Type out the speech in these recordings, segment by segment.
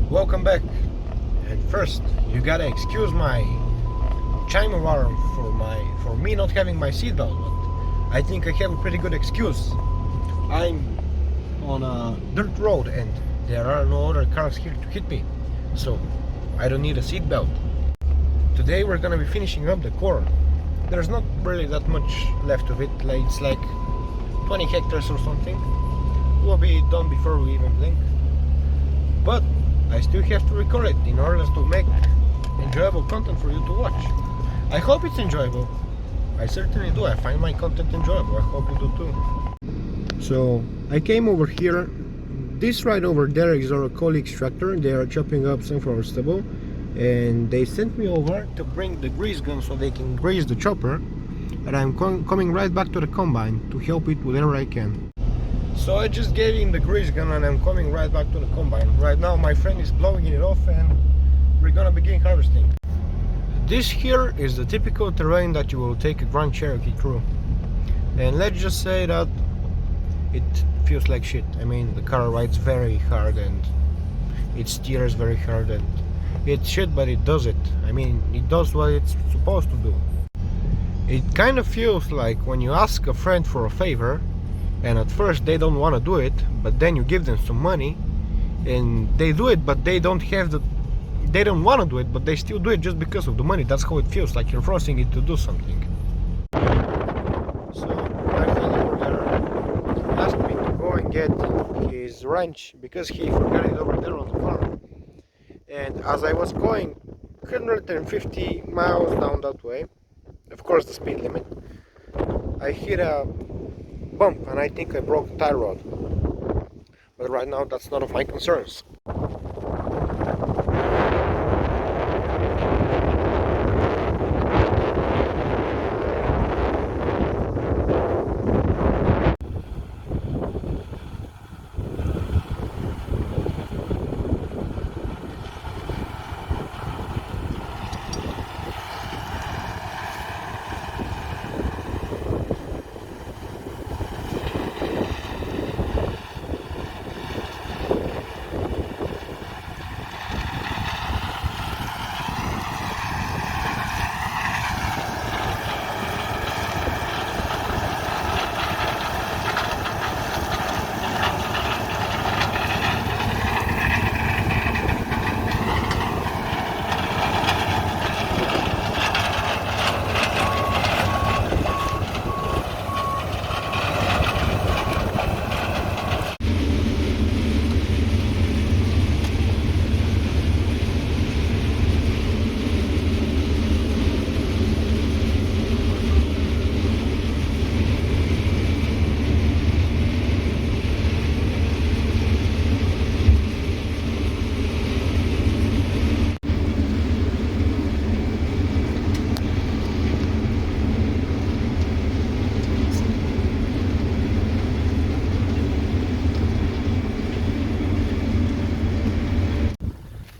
Welcome back. And first, you gotta excuse my chime alarm for me not having my seatbelt. But I think I have a pretty good excuse. I'm on a dirt road and there are no other cars here to hit me, so I don't need a seatbelt. Today we're gonna be finishing up the core. There's not really that much left of it. It's like 20 hectares or something. We'll be done before we even blink. But I still have to record it in order to make enjoyable content for you to watch. I hope it's enjoyable. I certainly do. I find my content enjoyable. I hope you do too. So I came over here. This right over there is our colleague's tractor. They are chopping up sunflower stubble, and they sent me over to bring the grease gun so they can grease the chopper. And I'm coming right back to the combine to help it whatever I can. So I just gave him the grease gun and I'm coming right back to the combine. Right now my friend is blowing it off and we're gonna begin harvesting. This here is the typical terrain that you will take a Grand Cherokee through. And let's just say that it feels like shit. I mean, the car rides very hard and it steers very hard and it's shit, but it does it. I mean, it does what it's supposed to do. It kind of feels like when you ask a friend for a favor and at first they don't want to do it, but then you give them some money and they do it, but they don't want to do it, but they still do it just because of the money. That's how it feels, like you're forcing it to do something. So my friend over there asked me to go and get his wrench because he forgot it over there on the farm. And as I was going 150 miles down that way, of course the speed limit, I hit a bump and I think I broke the tie rod. But right now that's none of my concerns.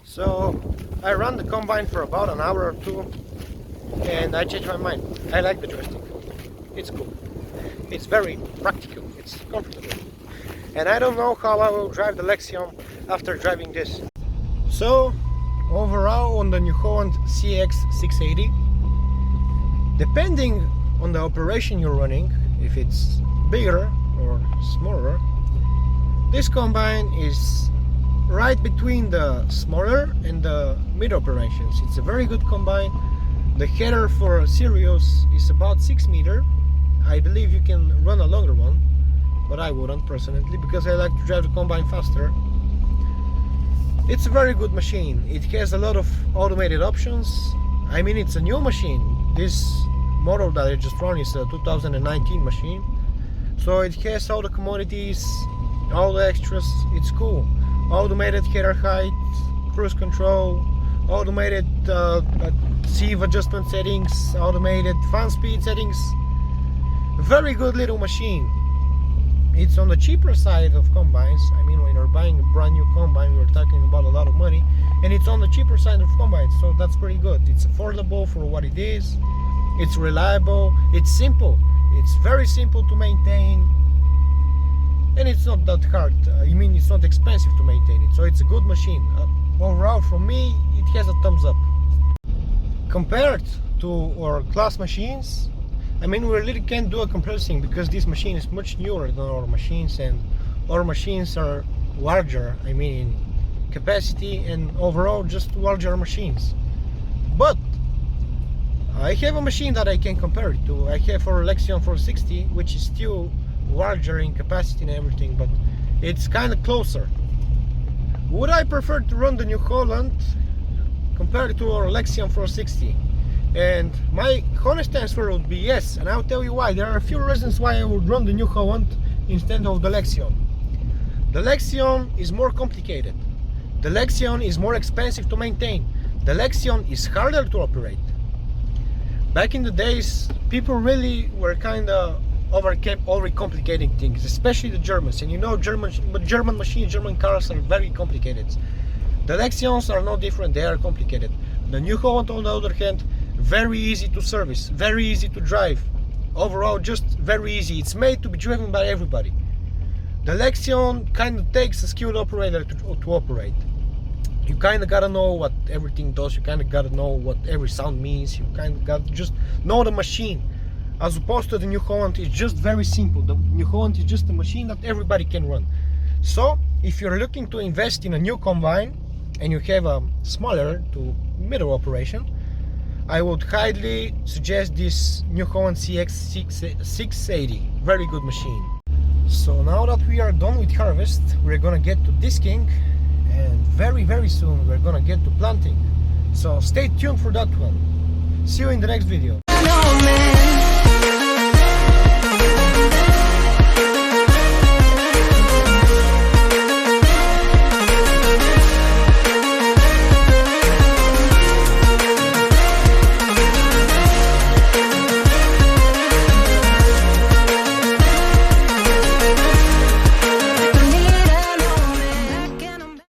So I ran the combine for about an hour or two and I changed my mind. I like the joystick. It's cool. It's very practical. It's comfortable. And I don't know how I will drive the Lexion after driving this. So overall on the New Holland CX6.80, depending on the operation you're running, if it's bigger or smaller, this combine is right between the smaller and the mid operations. It's a very good combine. The header for Sirius is about 6 meters. I believe you can run a longer one, but I wouldn't personally because I like to drive the combine faster. It's a very good machine. It has a lot of automated options. I mean, it's a new machine. This model that I just run is a 2019 machine, so it has all the commodities, all the extras. It's cool. Automated header height, cruise control, automated sieve adjustment settings, automated fan speed settings. Very good little machine. It's on the cheaper side of combines. I mean, when you're buying a brand new combine, we're talking about a lot of money, and it's on the cheaper side of combines, so that's pretty good. It's affordable for what it is. It's reliable. It's simple. It's very simple to maintain. And it's not that hard. I mean, it's not expensive to maintain it, so it's a good machine. overall for me it has a thumbs up. Compared to our class machines, I mean, we really can't do a comparison because this machine is much newer than our machines, and our machines are larger, I mean in capacity and overall just larger machines. But I have a machine that I can compare it to. I have our Lexion 460, which is still larger in capacity and everything, but it's kind of closer. Would I prefer to run the New Holland compared to our Lexion 460? And my honest answer would be yes, and I'll tell you why. There are a few reasons why I would run the New Holland instead of the Lexion. The Lexion is more complicated. The Lexion is more expensive to maintain. The Lexion is harder to operate. Back in the days, people really were kind of overcomplicating things, especially the Germans. And you know, German machines, German cars are very complicated. The Lexions are no different, they are complicated. The New Holland, on the other hand, very easy to service, very easy to drive. Overall, just very easy. It's made to be driven by everybody. The Lexion kind of takes a skilled operator to operate. You kind of gotta know what everything does. You kind of gotta know what every sound means. You kind of gotta just know the machine. As opposed to the New Holland, it's just very simple. The New Holland is just a machine that everybody can run. So, if you're looking to invest in a new combine and you have a smaller to middle operation, I would highly suggest this New Holland CX6.80. Very good machine. So now that we are done with harvest, we're gonna get to disking, and very soon we're gonna get to planting. So stay tuned for that one. See you in the next video.